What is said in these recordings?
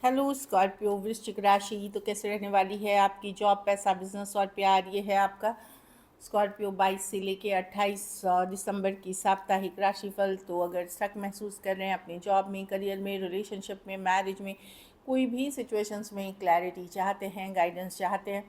Hello Scorpio वृश्चिक राशि, तो कैसे रहने वाली है आपकी जॉब, पैसा, बिजनेस और प्यार। ये है आपका स्कॉर्पियो 22 से लेके 28 दिसंबर की साप्ताहिक राशिफल। तो अगर स्टक महसूस कर रहे हैं अपनी जॉब में, करियर में, रिलेशनशिप में, मैरिज में, कोई भी सिचुएशंस में क्लैरिटी चाहते हैं, गाइडेंस चाहते हैं,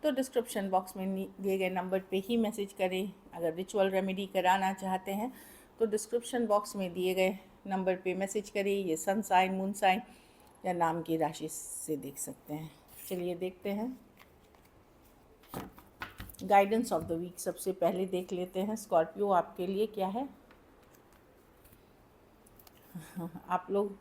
तो डिस्क्रिप्शन बॉक्स में दिए गए नंबर पे ही मैसेज करें। अगर रिचुअल रेमेडी कराना चाहते हैं तो डिस्क्रिप्शन बॉक्स में दिए गए नंबर पे मैसेज करें। ये सन साइन, मून साइन या नाम की राशि से देख सकते हैं। चलिए देखते हैं गाइडेंस ऑफ द वीक। सबसे पहले देख लेते हैं स्कॉर्पियो आपके लिए क्या है। आप लोग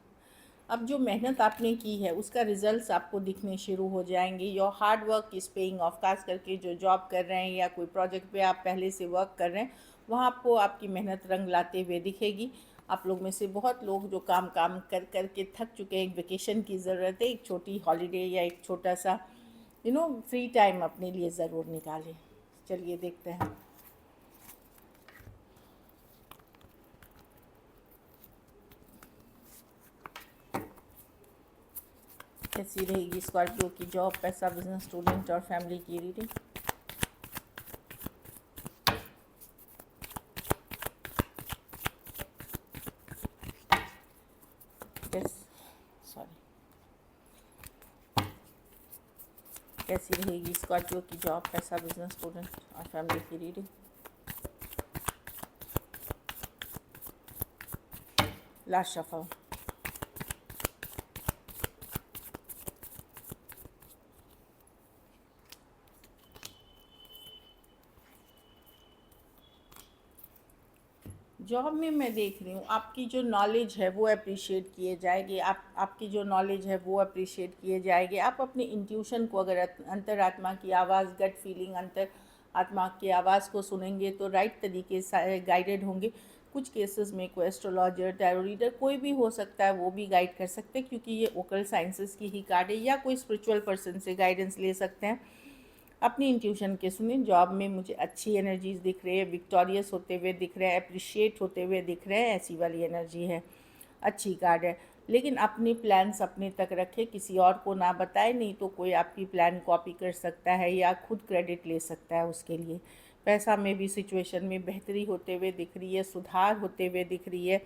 अब जो मेहनत आपने की है उसका रिजल्ट्स आपको दिखने शुरू हो जाएंगे। Your hard work is paying off. खास करके जो जॉब कर रहे हैं या कोई प्रोजेक्ट पे आप पहले से वर्क कर रहे हैं, वहाँ आपको आपकी मेहनत रंग लाते हुए दिखेगी। आप लोग में से बहुत लोग जो काम काम कर कर के थक चुके हैं, एक वेकेशन की ज़रूरत है, एक छोटी हॉलीडे या एक छोटा सा फ्री टाइम अपने लिए ज़रूर निकालें। चलिए देखते हैं कैसी रहेगी स्कॉर्पियो की जॉब, पैसा, बिजनेस, स्टूडेंट और फैमिली की रीडिंग। सॉरी, कैसी रहेगी स्कॉर्पियो की जॉब, पैसा, बिजनेस, स्टूडेंट और फैमिली की रीडिंग। Last shuffle. जॉब में मैं देख रही हूँ आपकी जो नॉलेज है वो अप्रिशिएट किए जाएगी। आपकी जो नॉलेज है वो अप्रिशिएट किए जाएगी। आप अपने इंट्यूशन को, अगर अंतरात्मा की आवाज़, गट फीलिंग, अंतर आत्मा की आवाज़ को सुनेंगे तो राइट तरीके से गाइडेड होंगे। कुछ केसेस में कोई एस्ट्रोलॉजर, टैरो रीडर, कोई भी हो सकता है, वो भी गाइड कर सकते हैं, क्योंकि ये ओकल साइंसेस की ही कार्ड है। या कोई स्पिरिचुअल पर्सन से गाइडेंस ले सकते हैं। अपनी इंट्यूशन के सुनिए। जॉब में मुझे अच्छी एनर्जीज दिख रही है, विक्टोरियस होते हुए दिख रहे हैं, अप्रिशिएट होते हुए दिख रहे हैं, ऐसी वाली एनर्जी है। अच्छी कार्ड है। लेकिन अपने प्लान्स अपने तक रखें, किसी और को ना बताए, नहीं तो कोई आपकी प्लान कॉपी कर सकता है या खुद क्रेडिट ले सकता है उसके लिए। पैसा में भी सिचुएशन में बेहतरी होते हुए दिख रही है, सुधार होते हुए दिख रही है,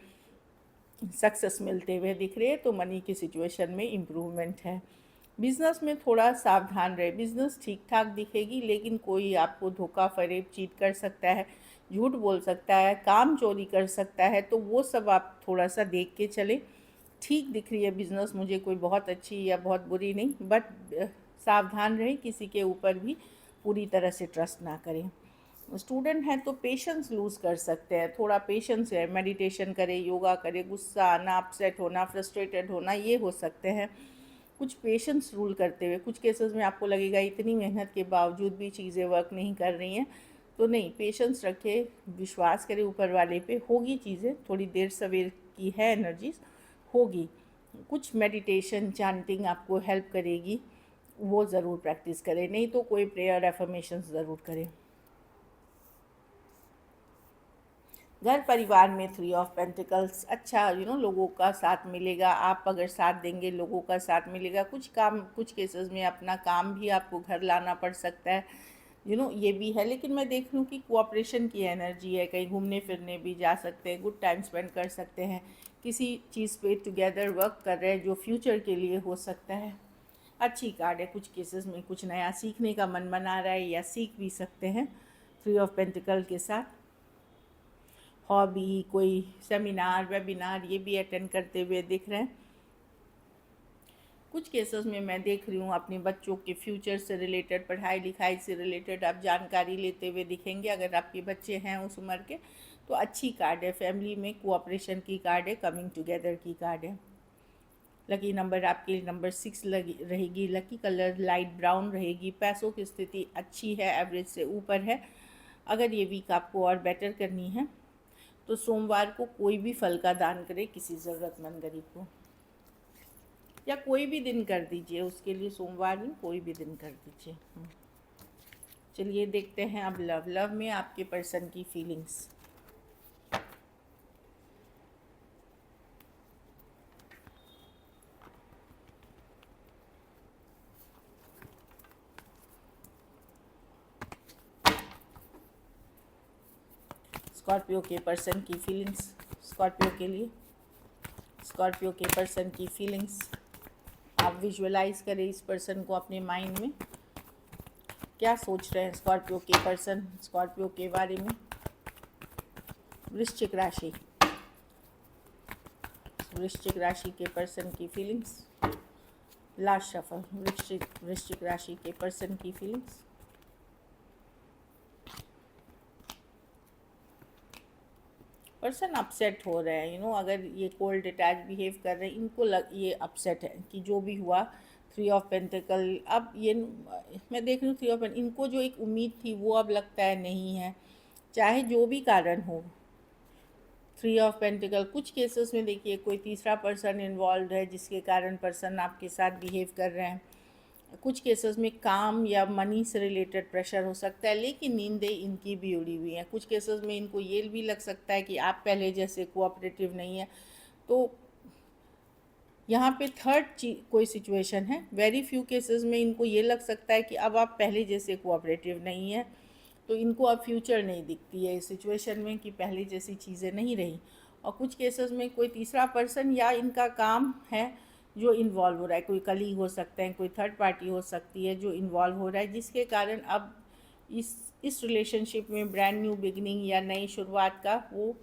सक्सेस मिलते हुए दिख रही है, तो मनी की सिचुएशन में इम्प्रूवमेंट है। बिज़नेस में थोड़ा सावधान रहे। बिज़नेस ठीक ठाक दिखेगी, लेकिन कोई आपको धोखा फरेब, चीट कर सकता है, झूठ बोल सकता है, काम चोरी कर सकता है, तो वो सब आप थोड़ा सा देख के चले। ठीक दिख रही है बिज़नेस मुझे, कोई बहुत अच्छी या बहुत बुरी नहीं, बट सावधान रहें, किसी के ऊपर भी पूरी तरह से ट्रस्ट ना करें। स्टूडेंट हैं तो पेशेंस लूज़ कर सकते हैं, थोड़ा पेशेंस है। मेडिटेशन करें, योगा करें, गुस्सा आना, अपसेट होना, फ्रस्ट्रेटेड होना, ये हो सकते हैं। कुछ पेशेंस रूल करते हुए, कुछ केसेस में आपको लगेगा इतनी मेहनत के बावजूद भी चीज़ें वर्क नहीं कर रही हैं, तो नहीं, पेशेंस रखें, विश्वास करें ऊपर वाले पे, होगी चीज़ें। थोड़ी देर सवेर की है एनर्जीज, होगी। कुछ मेडिटेशन, चैंटिंग आपको हेल्प करेगी, वो ज़रूर प्रैक्टिस करें। नहीं तो कोई प्रेयर, एफर्मेशंस ज़रूर करें। घर परिवार में 3 ऑफ पेंटिकल्स, अच्छा लोगों का साथ मिलेगा। आप अगर साथ देंगे, लोगों का साथ मिलेगा। कुछ काम, कुछ केसेस में अपना काम भी आपको घर लाना पड़ सकता है, ये भी है। लेकिन मैं देख रही हूँ कि कोऑपरेशन की एनर्जी है, कहीं घूमने फिरने भी जा सकते हैं, गुड टाइम स्पेंड कर सकते हैं, किसी चीज़ पे टुगेदर वर्क कर रहे हैं जो फ्यूचर के लिए हो सकता है। अच्छी कार्ड है। कुछ केसेस में कुछ नया सीखने का मन बना रहा है या सीख भी सकते हैं 3 ऑफ पेंटिकल के साथ। हॉबी, कोई सेमिनार, वेबिनार, ये भी अटेंड करते हुए दिख रहे हैं। कुछ केसेस में मैं देख रही हूँ अपने बच्चों के फ्यूचर से रिलेटेड, पढ़ाई लिखाई से रिलेटेड आप जानकारी लेते हुए दिखेंगे। अगर आपके बच्चे हैं उस उम्र के, तो अच्छी कार्ड है। फैमिली में कोऑपरेशन की कार्ड है, कमिंग टुगेदर की कार्ड है। लकी नंबर आपके लिए नंबर 6 लगी रहेगी। लकी कलर लाइट ब्राउन रहेगी। पैसों की स्थिति अच्छी है, एवरेज से ऊपर है। अगर ये वीक आपको और बेटर करनी है तो सोमवार को कोई भी फल का दान करें किसी ज़रूरतमंद गरीब को, या कोई भी दिन कर दीजिए, उसके लिए सोमवार नहीं, कोई भी दिन कर दीजिए। चलिए देखते हैं अब लव में आपके पर्सन की फीलिंग्स। स्कॉर्पियो के पर्सन की फीलिंग्स स्कॉर्पियो के लिए, स्कॉर्पियो के पर्सन की फीलिंग्स। आप विजुअलाइज करें इस पर्सन को अपने माइंड में, क्या सोच रहे हैं स्कॉर्पियो के पर्सन स्कॉर्पियो के बारे में। वृश्चिक राशि, वृश्चिक राशि के पर्सन की फीलिंग्स। लास्ट शफल, वृश्चिक राशि के पर्सन की फीलिंग्स। पर्सन अपसेट हो रहे हैं, अगर ये कोल्ड अटैच बिहेव कर रहे हैं, इनको ये अपसेट है कि जो भी हुआ। 3 ऑफ पेंटिकल, अब ये मैं देख रही हूँ 3 ऑफ पेंटिकल, इनको जो एक उम्मीद थी वो अब लगता है नहीं है, चाहे जो भी कारण हो। 3 ऑफ पेंटिकल, कुछ केसेस में देखिए कोई तीसरा पर्सन इन्वॉल्व है जिसके कारण पर्सन आपके साथ बिहेव कर रहे हैं। कुछ केसेस में काम या मनी से रिलेटेड प्रेशर हो सकता है, लेकिन नींदें इनकी भी उड़ी हुई हैं। कुछ केसेस में इनको ये भी लग सकता है कि आप पहले जैसे कोऑपरेटिव नहीं है। तो यहाँ पे थर्ड कोई सिचुएशन है। वेरी फ्यू केसेस में इनको ये लग सकता है कि अब आप पहले जैसे कोऑपरेटिव नहीं है, तो इनको अब फ्यूचर नहीं दिखती है इस सिचुएशन में कि पहले जैसी चीज़ें नहीं रही। और कुछ केसेस में कोई तीसरा पर्सन या इनका काम है जो इन्वॉल्व हो रहा है, कोई कलीग हो सकते हैं, कोई थर्ड पार्टी हो सकती है जो इन्वॉल्व हो रहा है, जिसके कारण अब इस रिलेशनशिप में ब्रांड न्यू बिगनिंग या नई शुरुआत का वो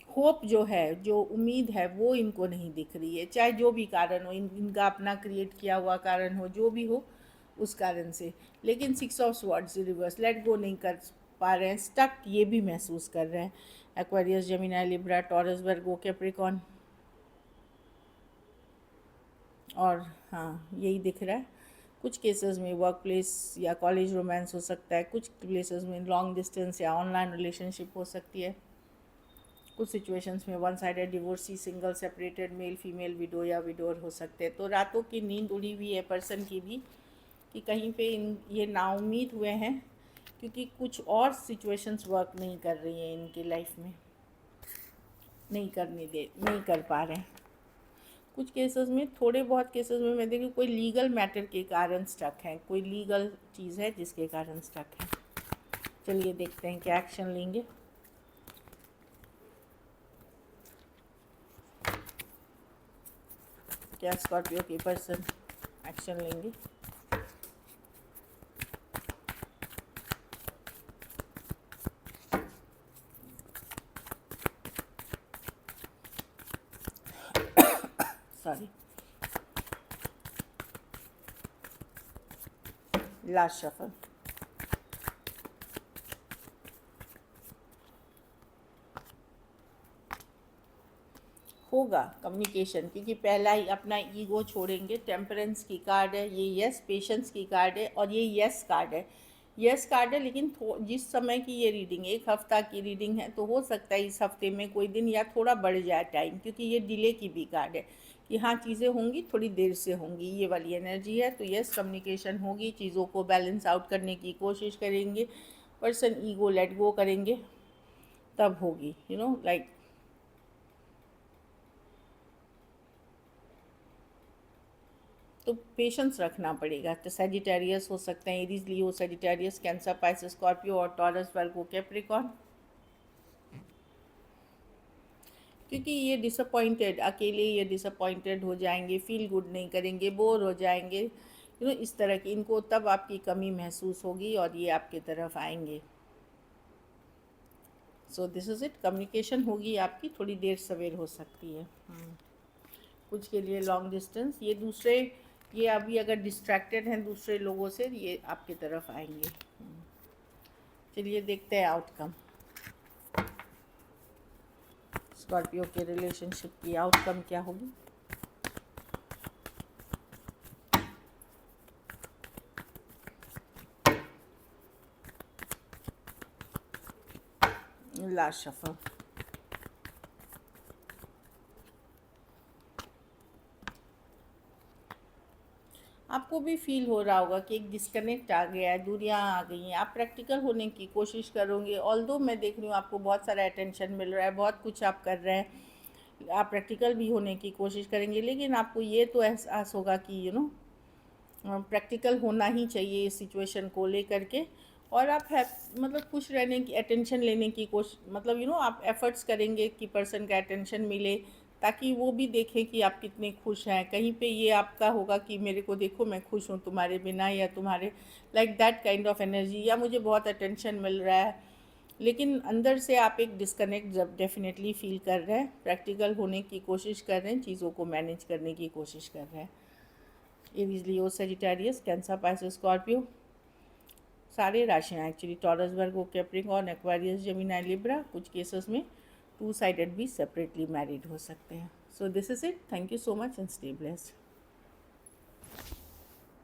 होप जो है, जो उम्मीद है, वो इनको नहीं दिख रही है। चाहे जो भी कारण हो, इनका अपना क्रिएट किया हुआ कारण हो, जो भी हो उस कारण से। लेकिन 6 of swords reverse, let go नहीं कर पा रहे हैं, स्टक ये भी महसूस कर रहे हैं। एक्वेरियस, जेमिनी, लिब्रा, टॉरस, वर्गो, कैप्रिकॉर्न, और हाँ यही दिख रहा है। कुछ केसेस में वर्क प्लेस या कॉलेज रोमांस हो सकता है, कुछ प्लेसेस में लॉन्ग डिस्टेंस या ऑनलाइन रिलेशनशिप हो सकती है। कुछ सिचुएशंस में one sided divorcee, single, separated, male female, window या विडोर हो सकते हैं। तो रातों की नींद उड़ी हुई है पर्सन की भी कि कहीं पे ये नाउम्मीद हुए हैं, क्योंकि कुछ और सिचुएशंस वर्क नहीं कर रही हैं इनकी लाइफ में, नहीं कर पा रहे हैं। कुछ केसेस में, थोड़े बहुत केसेस में मैं देखी कोई लीगल मैटर के कारण स्टक है, कोई लीगल चीज़ है जिसके कारण स्टक है। चलिए देखते हैं क्या एक्शन लेंगे। क्या स्कॉर्पियो के पर्सन एक्शन लेंगे। Sorry, last shuffle. होगा कम्युनिकेशन, क्योंकि पहला ही अपना ईगो छोड़ेंगे। टेम्परेंस की कार्ड है ये, यस पेशेंस की कार्ड है, और ये यस कार्ड है। यस कार्ड है, लेकिन जिस समय की ये रीडिंग 1 हफ्ता की रीडिंग है, तो हो सकता है इस हफ्ते में कोई दिन या थोड़ा बढ़ जाए टाइम, क्योंकि ये डिले की भी कार्ड है कि हाँ चीज़ें होंगी, थोड़ी देर से होंगी, ये वाली एनर्जी है। तो यस कम्युनिकेशन होगी, चीज़ों को बैलेंस आउट करने की कोशिश करेंगे, पर्सन ईगो लेट गो करेंगे, तब होगी लाइक। तो पेशेंस रखना पड़ेगा। तो सैजिटेरियस हो सकते हैं, एरीज, लियो, सैजिटेरियस, कैंसर, पाइसेस, स्कॉर्पियो और टॉरस, वर्गो, कैप्रिकॉर्न। क्योंकि ये डिसअपॉइंटेड, अकेले ये डिसअपॉइंटेड हो जाएंगे, फील गुड नहीं करेंगे, बोर हो जाएंगे, इस तरह की इनको तब आपकी कमी महसूस होगी और ये आपके तरफ आएंगे। So this is it. Communication होगी आपकी, थोड़ी देर सवेर हो सकती है। कुछ के लिए लॉन्ग डिस्टेंस, ये अभी अगर डिस्ट्रैक्टेड हैं दूसरे लोगों से, ये आपकी तरफ आएंगे। चलिए देखते हैं आउटकम, स्कॉर्पियो के रिलेशनशिप की आउटकम क्या होगी। Last shuffle. आपको भी फील हो रहा होगा कि एक डिस्कनेक्ट आ गया है, दूरियां आ गई हैं। आप प्रैक्टिकल होने की कोशिश करोगे, ऑल्दो मैं देख रही हूँ आपको बहुत सारा अटेंशन मिल रहा है, बहुत कुछ आप कर रहे हैं, आप प्रैक्टिकल भी होने की कोशिश करेंगे, लेकिन आपको ये तो एहसास होगा कि प्रैक्टिकल होना ही चाहिए इस सिचुएशन को लेकर के। और आप है मतलब खुश रहने की, अटेंशन लेने की कोशिश, मतलब आप एफ़र्ट्स करेंगे कि पर्सन का अटेंशन मिले, ताकि वो भी देखें कि आप कितने खुश हैं। कहीं पे ये आपका होगा कि मेरे को देखो मैं खुश हूँ तुम्हारे बिना, या तुम्हारे like that kind of energy, या मुझे बहुत अटेंशन मिल रहा है, लेकिन अंदर से आप एक डिस्कनेक्ट जब डेफिनेटली फील कर रहे हैं, प्रैक्टिकल होने की कोशिश कर रहे हैं, चीज़ों को मैनेज करने की कोशिश कर रहे हैं। एरीज, लियो, सेजिटेरियस, कैंसर, पाइसेस, स्कॉर्पियो, सारे राशियाँ एक्चुअली, टॉरस, वर्गो, कैप्रिकॉर्न, एक्वारियस, जेमिनी, लिब्रा, कुछ केसेस में टू साइडेड भी सेपरेटली मैरिड हो सकते हैं। So this is it, thank you so much and stay blessed.